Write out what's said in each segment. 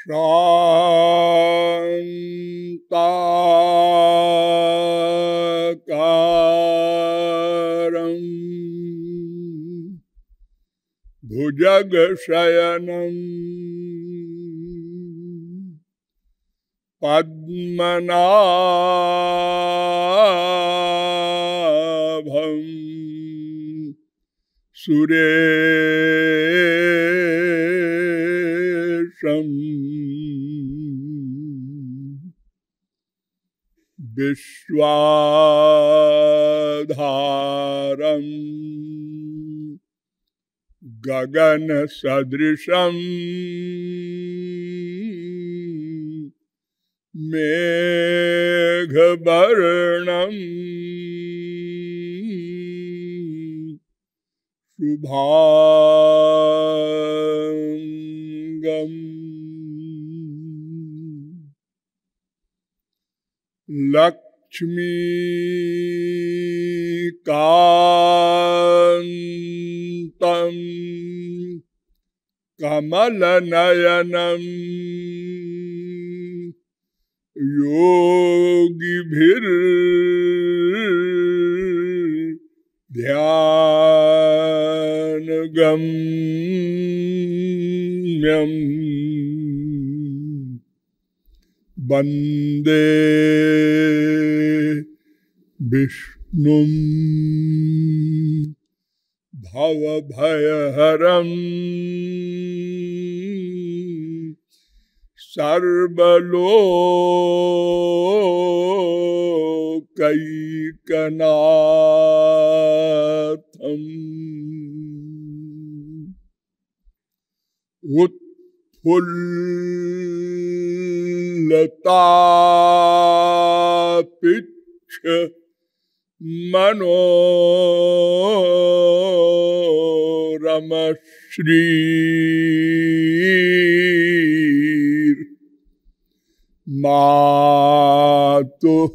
शान्ताकारं भुजगशयनं पद्मनाभं सुरेशं विश्वाधारं गगनसदृशं मेघवर्णं शुभांगं लक्ष्मीकान्तं कमलनयनं योगिभिर्ध्यानगम्यं वन्दे विष्णुं भवभयहरं सर्वलोकैकनाथम् उत्फुल्लतापिच्छ मनोरमश्री मातुः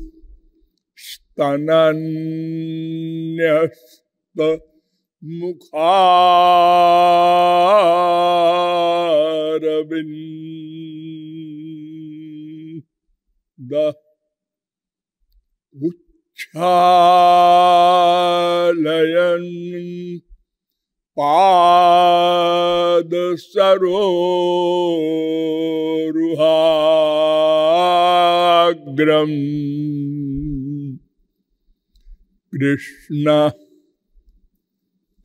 स्तनन्यस्तमुखारविन्द उच्छालयन् पादसरोरुहाग्रम् कृष्ण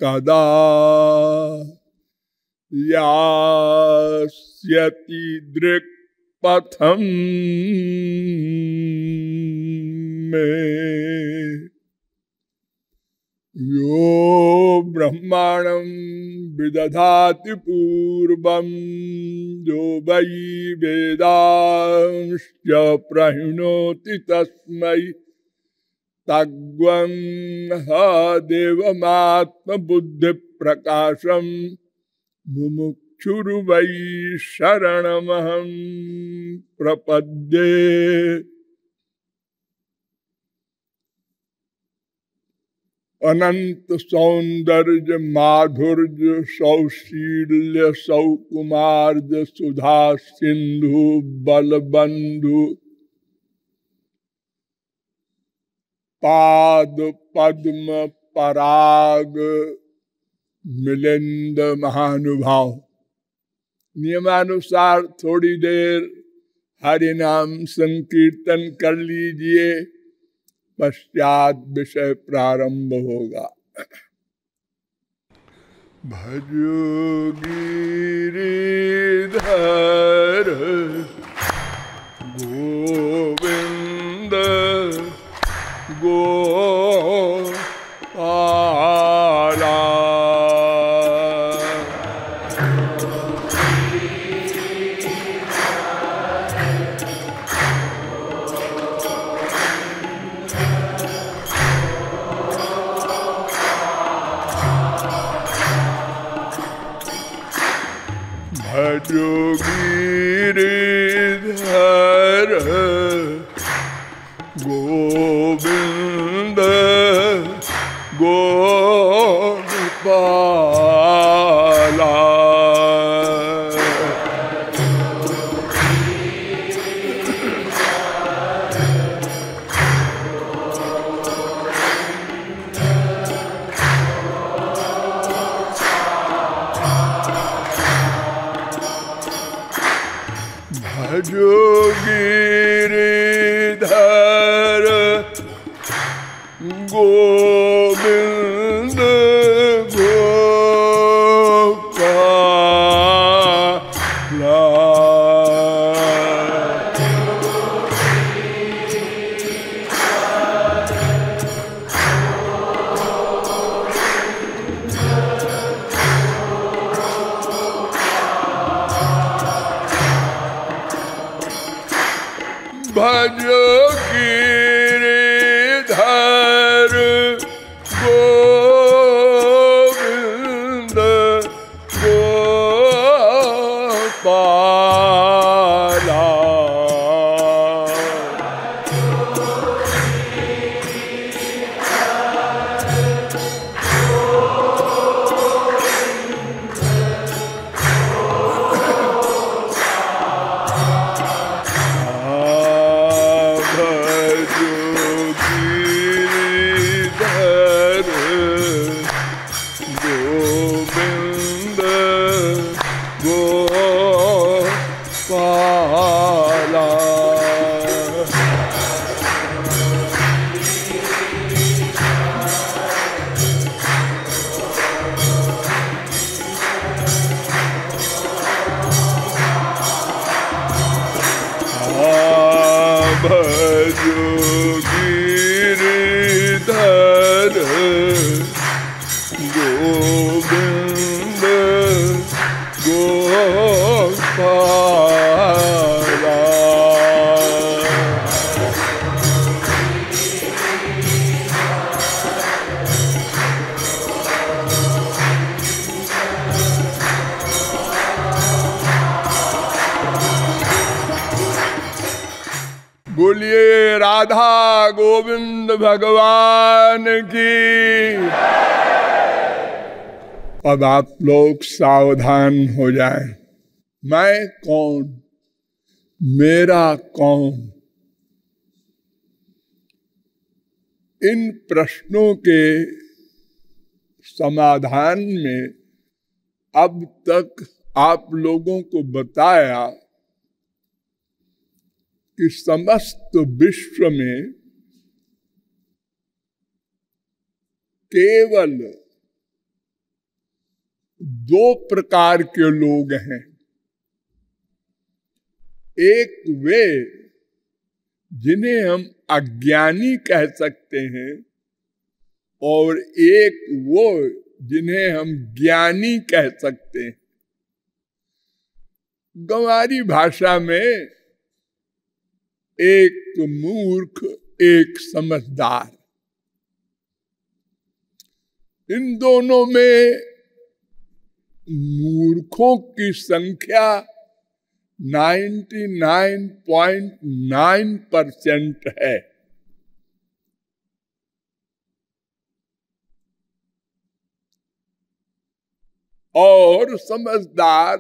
कदा यास्यति दृक्पथं मे यो ब्रह्माणं विदधाति पूर्वं यो वै वेदांश्च प्रहिणोति तस्मै तग्वं ह देवमात्मबुद्धिप्रकाशं मुमुक्षुर्वै शरणमहं प्रपद्ये। अनंत सौंदर्य माधुर्य सौशील्य सौकुमार्य सुधा सिंधु बलबंधु पाद पद्म पराग मिलिंद महानुभाव। नियमानुसार थोड़ी देर हरि नाम संकीर्तन कर लीजिए, पश्चात विषय प्रारंभ होगा। भजो गिरिधर गोविंद गोपाला भजो गिरिधर गोविंद गोपाला। गिरिधर गोविंद गोपाला। भज गिरिधर गोविंद गोपाला। भजो गिरिधर गोविंद गोपाला। बोलिए राधा गोविंद भगवान की। अब आप लोग सावधान हो जाएं। मैं कौन, मेरा कौन, इन प्रश्नों के समाधान में अब तक आप लोगों को बताया कि समस्त विश्व में केवल दो प्रकार के लोग हैं। एक वे जिन्हें हम अज्ञानी कह सकते हैं और एक वो जिन्हें हम ज्ञानी कह सकते हैं। गंवारी भाषा में एक मूर्ख एक समझदार, इन दोनों में मूर्खों की संख्या 99.9% है और समझदार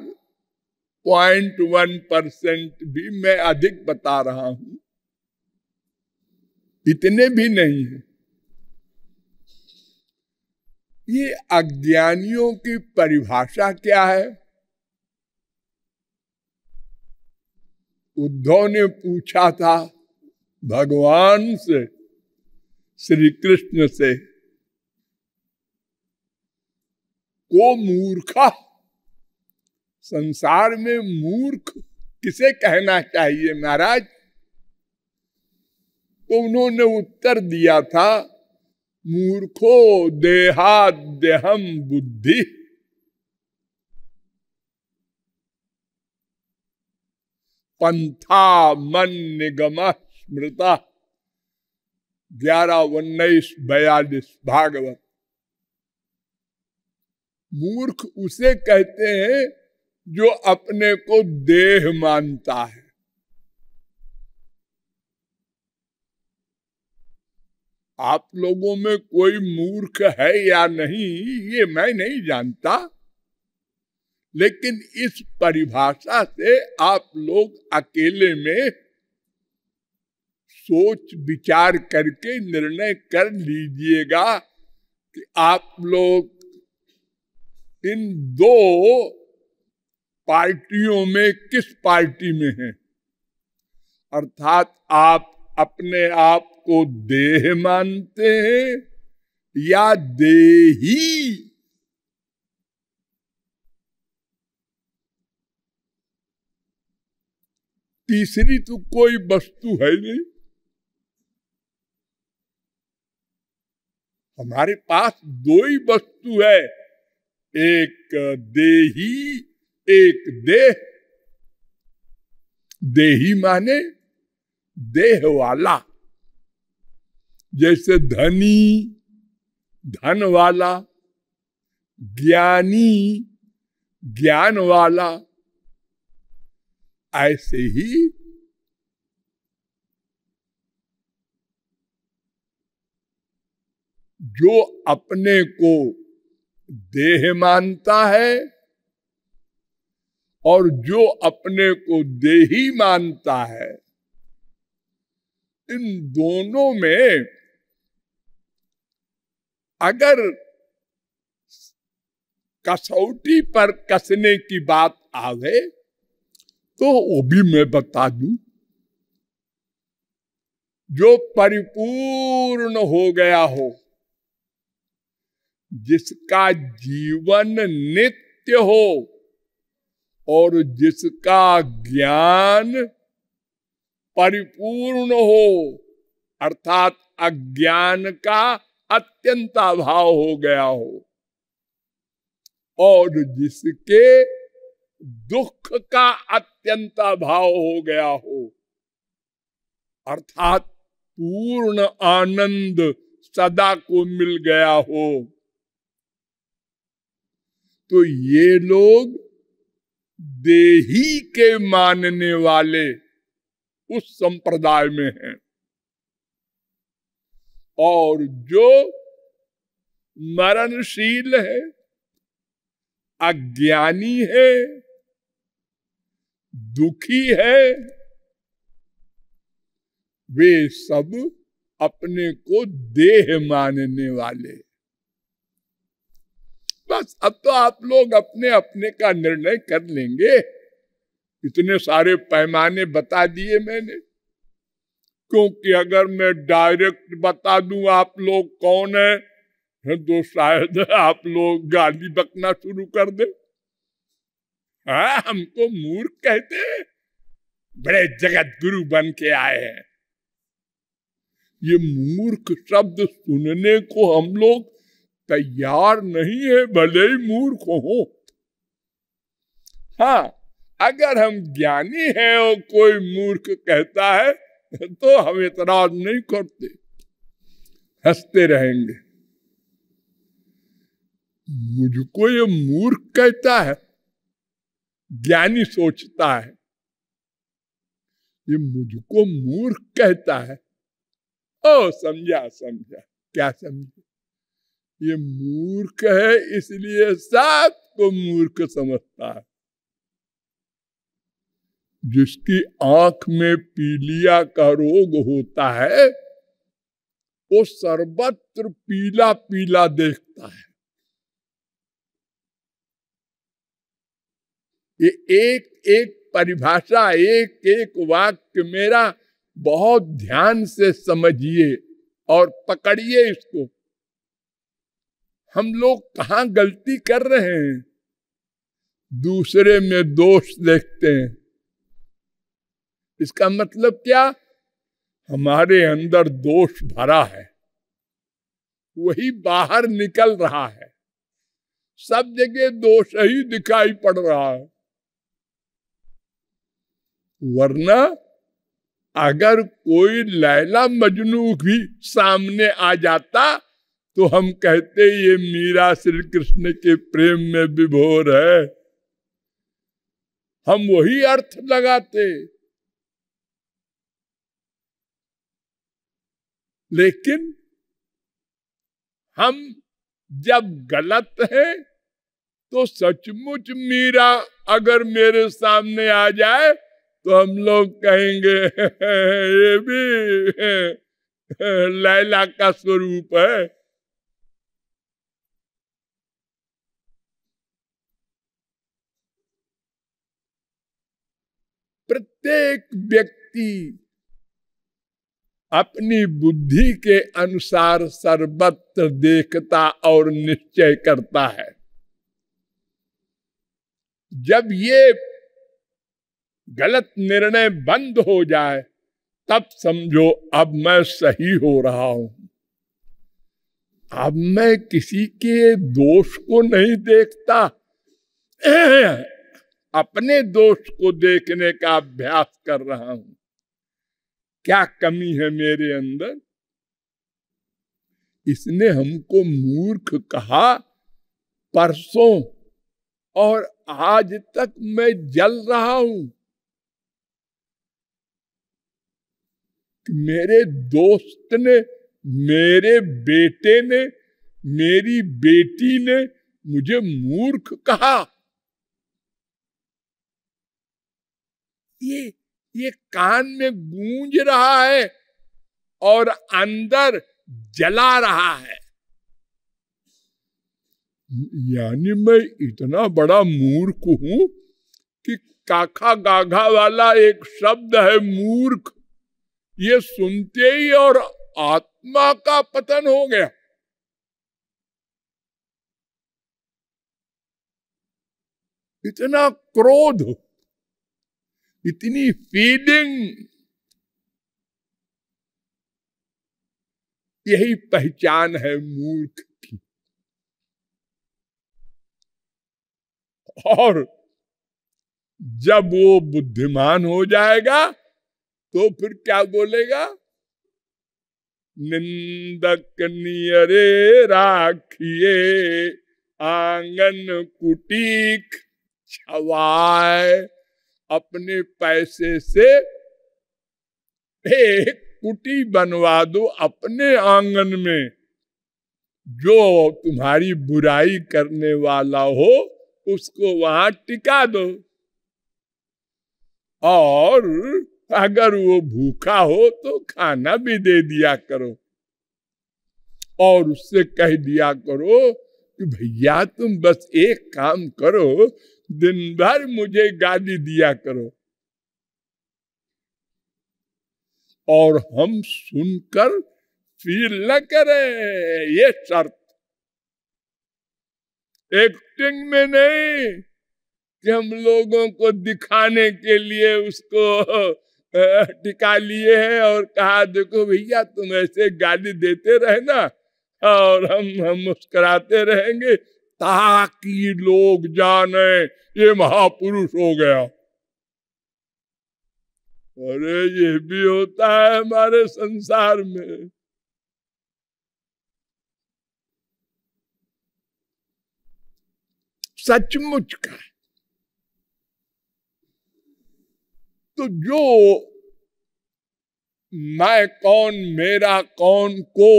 0.1% भी मैं अधिक बता रहा हूं, इतने भी नहीं है। ये अज्ञानियों की परिभाषा क्या है? उद्धव ने पूछा था भगवान से, श्री कृष्ण से, को मूर्खा, संसार में मूर्ख किसे कहना चाहिए महाराज? तो उन्होंने उत्तर दिया था, मूर्खो देहाद्यहम बुद्धि, पंथा मन निगम स्मृता। 11:19-42 भागवत। मूर्ख उसे कहते हैं जो अपने को देह मानता है। आप लोगों में कोई मूर्ख है या नहीं ये मैं नहीं जानता, लेकिन इस परिभाषा से आप लोग अकेले में सोच विचार करके निर्णय कर लीजिएगा कि आप लोग इन दो पार्टियों में किस पार्टी में हैं। अर्थात आप अपने आप को देह मानते हैं या देही? तीसरी तो कोई वस्तु है नहीं। हमारे पास दो ही वस्तु है, एक देही, एक देह। देही माने देह वाला, जैसे धनी धन वाला, ज्ञानी ज्ञान वाला, ऐसे ही जो अपने को देह मानता है और जो अपने को देही मानता है, इन दोनों में अगर कसौटी पर कसने की बात आवे तो वो भी मैं बता दूं। जो परिपूर्ण हो गया हो, जिसका जीवन नित्य हो और जिसका ज्ञान परिपूर्ण हो, अर्थात अज्ञान का अत्यंत अभाव हो गया हो, और जिसके दुख का अत्यंत अभाव हो गया हो, अर्थात पूर्ण आनंद सदा को मिल गया हो, तो ये लोग देही के मानने वाले उस संप्रदाय में हैं। और जो मरणशील है, अज्ञानी है, दुखी है, वे सब अपने को देह मानने वाले। बस अब तो आप लोग अपने अपने का निर्णय कर लेंगे। इतने सारे पैमाने बता दिए मैंने, क्योंकि अगर मैं डायरेक्ट बता दूं आप लोग कौन है तो शायद आप लोग गाली बकना शुरू कर दे। हाँ, हमको मूर्ख कहते, बड़े जगत गुरु बन के आए हैं। ये मूर्ख शब्द सुनने को हम लोग तैयार नहीं है, भले ही मूर्ख हो। हाँ, अगर हम ज्ञानी हैं और कोई मूर्ख कहता है तो हम इतराज नहीं करते, हंसते रहेंगे। मुझको ये मूर्ख कहता है, ज्ञानी सोचता है ये मुझको मूर्ख कहता है। ओ समझा समझा, क्या समझे? ये मूर्ख है इसलिए सबको मूर्ख समझता है। जिसकी आंख में पीलिया का रोग होता है वो सर्वत्र पीला पीला देखता है। ये एक एक परिभाषा, एक एक वाक्य मेरा बहुत ध्यान से समझिए और पकड़िए इसको। हम लोग कहाँ गलती कर रहे हैं? दूसरे में दोष देखते हैं। इसका मतलब क्या? हमारे अंदर दोष भरा है, वही बाहर निकल रहा है। सब जगह दोष ही दिखाई पड़ रहा है। वरना अगर कोई लैला मजनू भी सामने आ जाता तो हम कहते ये मीरा श्री कृष्ण के प्रेम में विभोर है, हम वही अर्थ लगाते। लेकिन हम जब गलत है तो सचमुच मीरा अगर मेरे सामने आ जाए तो हम लोग कहेंगे ये भी लैला का स्वरूप है। प्रत्येक व्यक्ति अपनी बुद्धि के अनुसार सर्वत्र देखता और निश्चय करता है। जब ये गलत निर्णय बंद हो जाए तब समझो अब मैं सही हो रहा हूं। अब मैं किसी के दोष को नहीं देखता, अपने दोष को देखने का अभ्यास कर रहा हूं। क्या कमी है मेरे अंदर? इसने हमको मूर्ख कहा परसों, और आज तक मैं जल रहा हूं। मेरे दोस्त ने, मेरे बेटे ने, मेरी बेटी ने मुझे मूर्ख कहा। ये कान में गूंज रहा है और अंदर जला रहा है। यानी मैं इतना बड़ा मूर्ख हूं कि काखा गाघा वाला एक शब्द है मूर्ख, ये सुनते ही और आत्मा का पतन हो गया। इतना क्रोध, इतनी फीलिंग, यही पहचान है मूर्ख की। और जब वो बुद्धिमान हो जाएगा तो फिर क्या बोलेगा? निंदक नियरे राखिए आंगन कुटीक छवाए। अपने पैसे से एक कुटी बनवा दो अपने आंगन में, जो तुम्हारी बुराई करने वाला हो उसको वहां टिका दो। और अगर वो भूखा हो तो खाना भी दे दिया करो, और उससे कह दिया करो कि भैया तुम बस एक काम करो, दिन भर मुझे गाली दिया करो। और हम सुनकर फील न करें, ये शर्त। एक्टिंग में नहीं कि हम लोगों को दिखाने के लिए उसको टिका लिए हैं और कहा देखो भैया तुम ऐसे गाली देते रहे ना, और हम मुस्कुराते रहेंगे ताकि लोग जाने ये महापुरुष हो गया। अरे ये भी होता है हमारे संसार में। सचमुच का। तो जो मैं कौन मेरा कौन को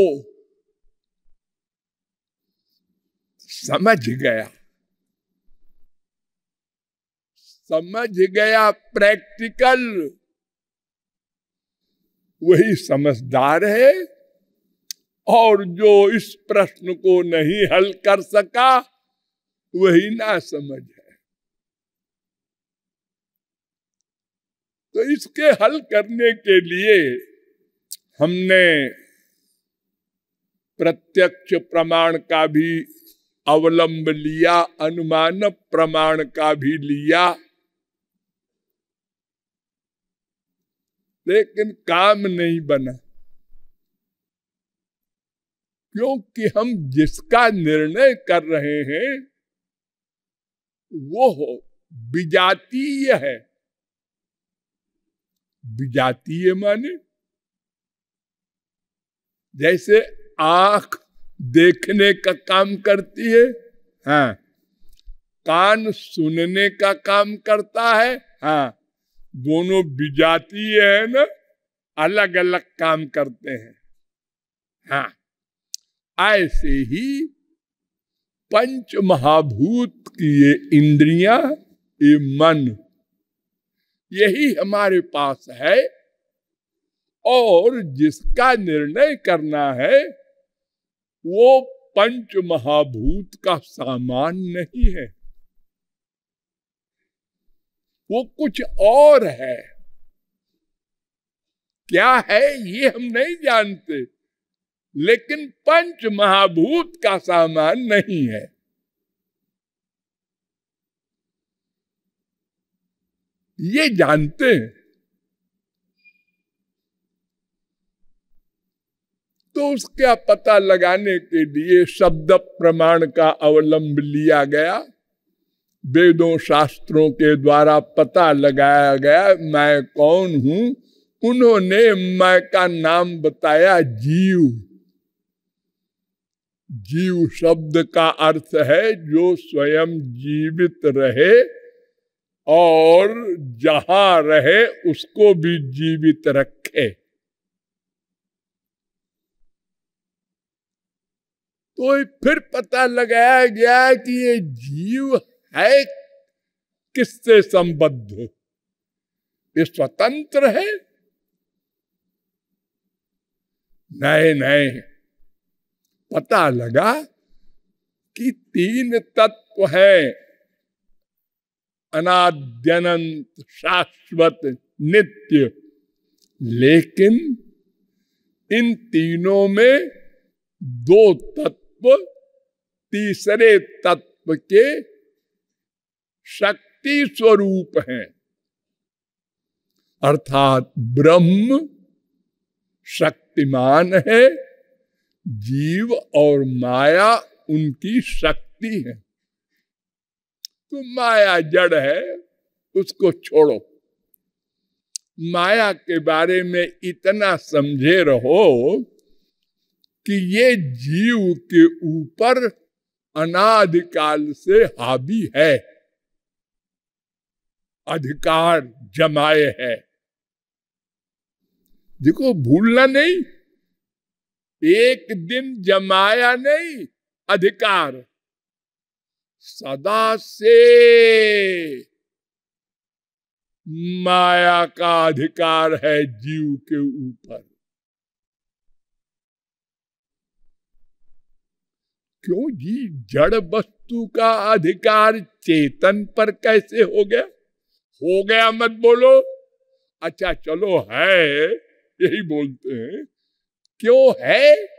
समझ गया प्रैक्टिकल, वही समझदार है। और जो इस प्रश्न को नहीं हल कर सका वही ना समझ है। तो इसके हल करने के लिए हमने प्रत्यक्ष प्रमाण का भी अवलंब लिया, अनुमान प्रमाण का भी लिया, लेकिन काम नहीं बना। क्योंकि हम जिसका निर्णय कर रहे हैं वो विजातीय है। विजातीय माने जैसे आंख देखने का काम करती है, हाँ, कान सुनने का काम करता है, हाँ, दोनों विजातीय है ना, अलग अलग काम करते हैं। हाँ, ऐसे ही पंच महाभूत की ये इंद्रियां, ये मन, यही हमारे पास है। और जिसका निर्णय करना है वो पंच महाभूत का सामान नहीं है। वो कुछ और है। क्या है ये हम नहीं जानते, लेकिन पंच महाभूत का सामान नहीं है। ये जानते हैं। तो उसका पता लगाने के लिए शब्द प्रमाण का अवलंब लिया गया। वेदों शास्त्रों के द्वारा पता लगाया गया मैं कौन हूं। उन्होंने मैं का नाम बताया जीव। जीव शब्द का अर्थ है जो स्वयं जीवित रहे और जहां रहे उसको भी जीवित रखे। तो फिर पता लगाया गया कि ये जीव है किससे संबद्ध? ये स्वतंत्र है? नहीं नहीं, पता लगा कि तीन तत्व हैं, अनाद्यनंत शाश्वत नित्य। लेकिन इन तीनों में दो तत्व तीसरे तत्व के शक्ति स्वरूप हैं, अर्थात ब्रह्म शक्तिमान है, जीव और माया उनकी शक्ति है। तो माया जड़ है, उसको छोड़ो। माया के बारे में इतना समझे रहो कि ये जीव के ऊपर अनादिकाल से हावी है, अधिकार जमाए है। देखो भूलना नहीं, एक दिन जमाया नहीं अधिकार, सदा से माया का अधिकार है जीव के ऊपर। क्यों जी? जड़ वस्तु का अधिकार चेतन पर कैसे हो गया? हो गया मत बोलो, अच्छा चलो है, यही बोलते हैं। क्यों है?